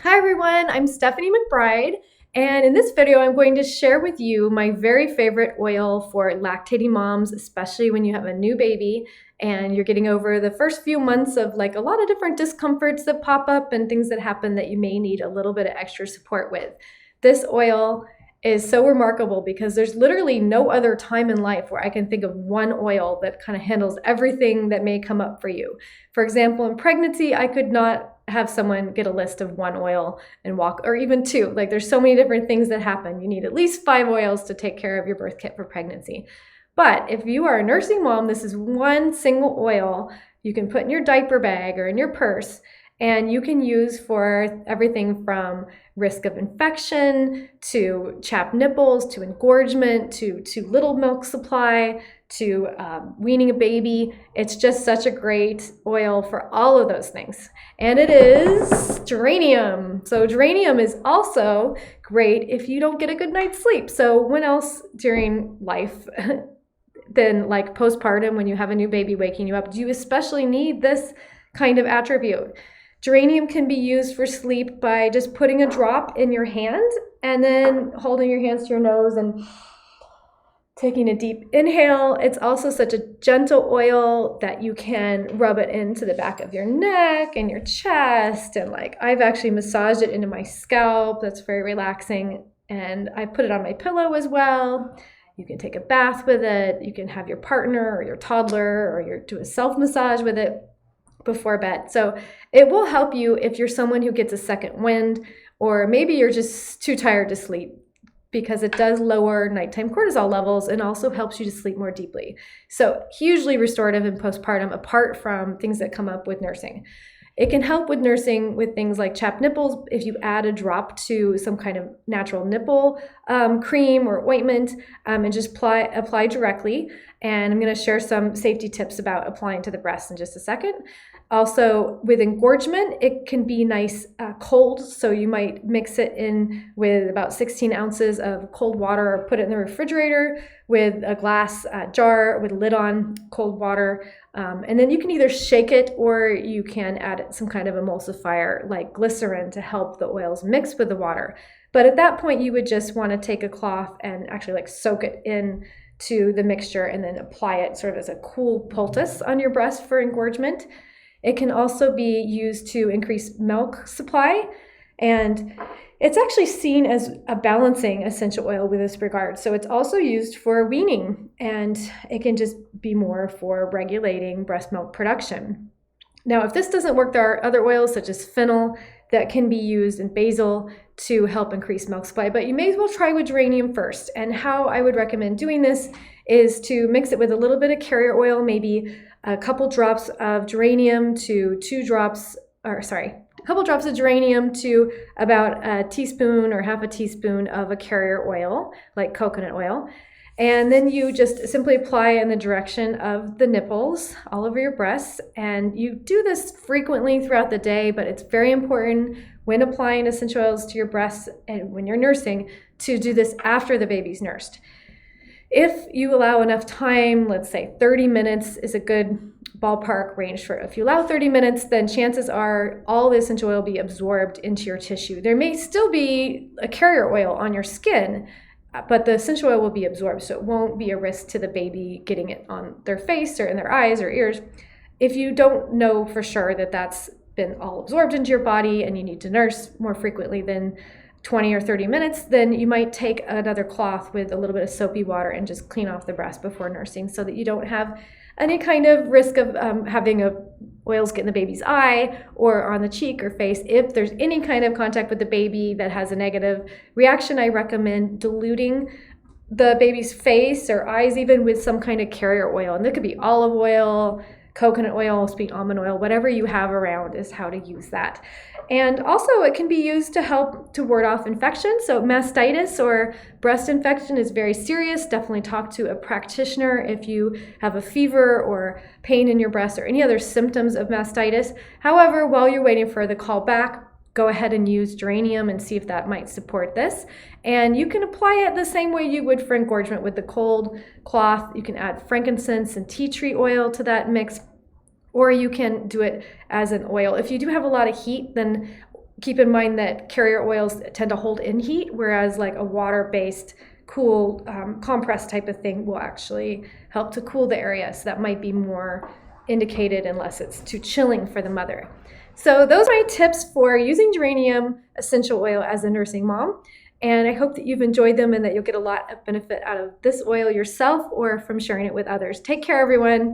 Hi everyone, I'm Stephanie McBride, and in this video I'm going to share with you my very favorite oil for lactating moms, especially when you have a new baby and you're getting over the first few months of like a lot of different discomforts that pop up and things that happen that you may need a little bit of extra support with. This oil is so remarkable because there's literally no other time in life where I can think of one oil that kind of handles everything that may come up for you. For example, in pregnancy, I could not have someone get a list of one oil and walk, or even two. Like there's so many different things that happen. You need at least 5 oils to take care of your birth kit for pregnancy. But if you are a nursing mom, this is one single oil you can put in your diaper bag or in your purse, and you can use for everything from risk of infection to chapped nipples to engorgement to little milk supply to weaning a baby. It's just such a great oil for all of those things. And it is geranium. So geranium is also great if you don't get a good night's sleep. So when else during life than like postpartum when you have a new baby waking you up do you especially need this kind of attribute? Geranium can be used for sleep by just putting a drop in your hand and then holding your hands to your nose and taking a deep inhale. It's also such a gentle oil that you can rub it into the back of your neck and your chest. And like I've actually massaged it into my scalp. That's very relaxing. And I put it on my pillow as well. You can take a bath with it. You can have your partner or your toddler or do a self-massage with it before bed. So it will help you if you're someone who gets a second wind, or maybe you're just too tired to sleep, because it does lower nighttime cortisol levels and also helps you to sleep more deeply. So hugely restorative in postpartum, apart from things that come up with nursing. It can help with nursing with things like chapped nipples if you add a drop to some kind of natural nipple cream or ointment and just apply directly. And I'm going to share some safety tips about applying to the breast in just a second. Also, with engorgement, it can be nice cold, so you might mix it in with about 16 ounces of cold water or put it in the refrigerator with a glass jar with a lid on, cold water. And then you can either shake it or you can add some kind of emulsifier like glycerin to help the oils mix with the water. But at that point, you would just want to take a cloth and actually like soak it in to the mixture and then apply it sort of as a cool poultice on your breast for engorgement. It can also be used to increase milk supply, and it's actually seen as a balancing essential oil with this regard. So it's also used for weaning, and it can just be more for regulating breast milk production. Now, if this doesn't work, there are other oils such as fennel that can be used, and basil to help increase milk supply, but you may as well try with geranium first. And how I would recommend doing this is to mix it with a little bit of carrier oil, maybe a couple drops of geranium to a couple drops of geranium to about a teaspoon or half a teaspoon of a carrier oil, like coconut oil. And then you just simply apply in the direction of the nipples all over your breasts. And you do this frequently throughout the day, but it's very important when applying essential oils to your breasts and when you're nursing to do this after the baby's nursed. If you allow enough time, let's say 30 minutes is a good ballpark range for if you allow 30 minutes, then chances are all the essential oil will be absorbed into your tissue. There may still be a carrier oil on your skin, but the essential oil will be absorbed, so it won't be a risk to the baby getting it on their face or in their eyes or ears. If you don't know for sure that that's been all absorbed into your body and you need to nurse more frequently than 20 or 30 minutes, then you might take another cloth with a little bit of soapy water and just clean off the breast before nursing so that you don't have any kind of risk of having oils get in the baby's eye or on the cheek or face. If there's any kind of contact with the baby that has a negative reaction, I recommend diluting the baby's face or eyes even with some kind of carrier oil. And that could be olive oil, coconut oil, sweet almond oil, whatever you have around is how to use that. And also it can be used to help to ward off infection. So mastitis or breast infection is very serious. Definitely talk to a practitioner if you have a fever or pain in your breast or any other symptoms of mastitis. However, while you're waiting for the call back, go ahead and use geranium and see if that might support this. And you can apply it the same way you would for engorgement with the cold cloth. You can add frankincense and tea tree oil to that mix, or you can do it as an oil. If you do have a lot of heat, then keep in mind that carrier oils tend to hold in heat, whereas like a water-based cool compress type of thing will actually help to cool the area. So that might be more indicated unless it's too chilling for the mother. So those are my tips for using geranium essential oil as a nursing mom. And I hope that you've enjoyed them and that you'll get a lot of benefit out of this oil yourself or from sharing it with others. Take care, everyone.